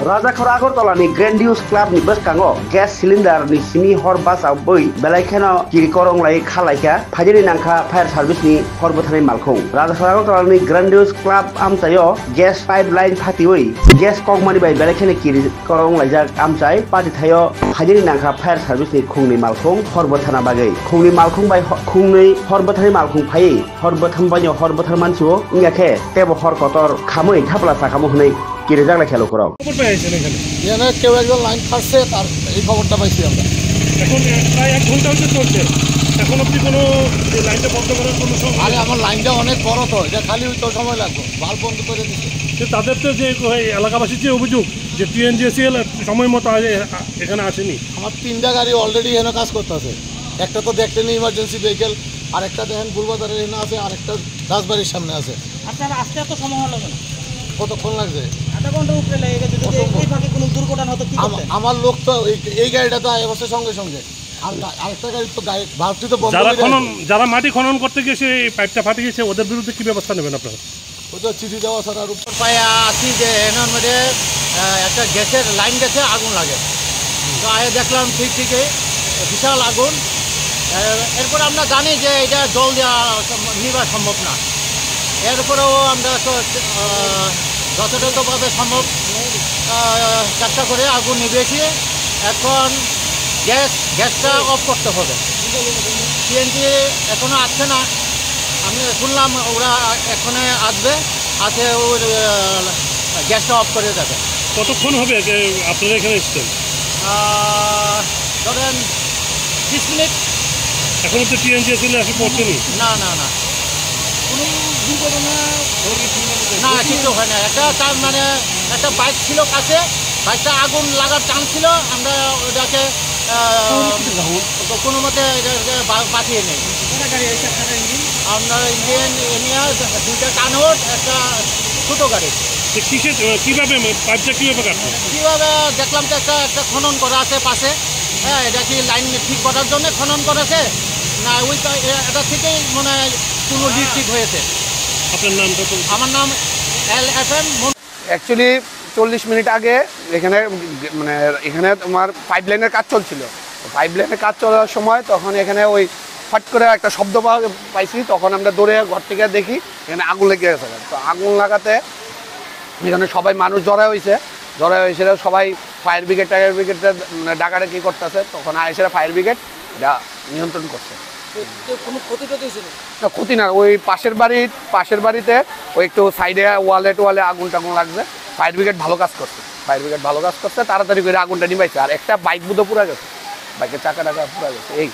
Rajakor Agortolani Grandiose Club ni beskango gas cylinder ni sini hor basa boi belaikano kiri korong lai khalaika phajiri nangkha fire service ni hor bothani malkhung Rajakor Agortolani Grandiose Club amchayo gas pipeline phatioi gas kongmani bai belaikane kiri korong laijak amchai pati thayo phajiri nangkha fire service ni khungni malkhung hor bothana bagai khungni malkhung bai khungni hor bothani malkhung phai hor botham banyo hor bothar manchu ingakhe tebo hor kotor khamoi thapla sakamu hnei কিরেজাক লা খেলো করাও খবর পেয়েছেন এখানে এখানে কেউ একজন line কাটছে তার এই খবরটা পাইছি আমরা এখন প্রায় 1 ঘন্টা হতে চলছে এখন অবধি কোনো লাইনটা বন্ধ করার কোনো সময় আরে আমার লাইনটা অনেক বড় তো এটা খালি হইতো সময় লাগবে বাল্ব বন্ধ করে দিছে তাদের তো যে এলাকাবাসীর যে অভিযোগ যে টিএনজিএসএল সময় মতো এখানে আসেনি আমার 3টা গাড়ি অলরেডি এখানে কাজ করতেছে একটা তো দেখলেন ইমার্জেন্সি ভেহিকেল আর একটা দেখেন গুলবাজারের এখানে আছে আর একটা রাজবাড়ির সামনে আছে আপনারা আসতে এত সময় হলো কেন কতক্ষণ লাগছে আধা ঘন্টা উপরে লেগে গেছে যদি এই ফাঁকে কোনো দুর্ঘটনা হতো কি করতেন আমার লোক তো এই গাড়িটা তো আইবছে সঙ্গে সঙ্গে আর আরেকটা গাড়ি তো ভাবটি তো বন্ধ যারা মাটি খনন করতে গিয়ে সেই পাইপটা ফাটে গেছে ওদের বিরুদ্ধে কি ব্যবস্থা নেবেন আপনারা ওই তো চিঠি দেওয়া ছাড়া আর উপর পায়ে আসি যে এনার মধ্যে একটা গ্যাসের লাইন গেছে আগুন লাগে তো আগে দেখলাম ঠিকই বিশাল আগুন এরপর আমরা জানি যে এটা জল দেওয়া নিবা সম্ভব না এরপরেও আমরা তো যথাযথভাবে সম্ভব চেষ্টা করে আগুন নিভিয়েছি এখন গ্যাসটা অফ করতে হবে সিএনজি এখনও আসছে না আমি শুনলাম ওরা এখানে আসে ওর গ্যাসটা অফ করে দেবে কতক্ষণ হবে আপনারা এখানে এসছেন ধরেন 20 মিনিট এখনো তো টিএনজিএসএল আসে পৌঁছেনি না কোনো দুর্ঘটনা না কিছু হয় না একটা মানে একটা বাইক ছিল কাছে বাইকটা আগুন লাগার চান্স ছিল আমরা ওটাকে কোনো মতে পাঠিয়ে নেই আমরা ইন্ডিয়ান এনিয়া 2টা কানওট একটা ছোটো গাড়ি কীভাবে পাইপটা কীভাবে কাটছে কীভাবে দেখলাম তো একটা খনন করা আছে পাশে হ্যাঁ এটা কি লাইন ঠিক করার জন্য খনন করেছে না ওই এটা থেকেই মনে হয় কোনো লিক ঠিক হয়েছে আপনার নামটা তো আমার নাম LFM অ্যাকচুয়ালি 40 মিনিট আগে এখানে তোমার পাইপলাইনের কাজ চলছিল পাইপলাইনের কাজ চলার সময় তখন এখানে ওই ফট করে একটা শব্দ পাইছি তখন আমরা দৌড়ে ঘর থেকে দেখি এখানে আগুন লেগে গেছে তো আগুন লাগাতে এখানে সবাই মানুষ জড়া হয়েছে সবাই ফায়ার ব্রিগেড ডাকাডাকি করতেছে তখন এসে ফায়ার ব্রিগেড এটা নিয়ন্ত্রণ করছে কোনো ক্ষতি ছিল না ক্ষতি না ওই পাশের বাড়িতে ওই একটু সাইডে ওয়ালে আগুন টাগুন লাগছে ফায়ার ব্রিগেড ভালো কাজ করছে তাড়াতাড়ি করে আগুনটা নিবাইছে আর একটা বাইক বুধো পুরা গেছে বাইকের চাকা পুরা গেছে এই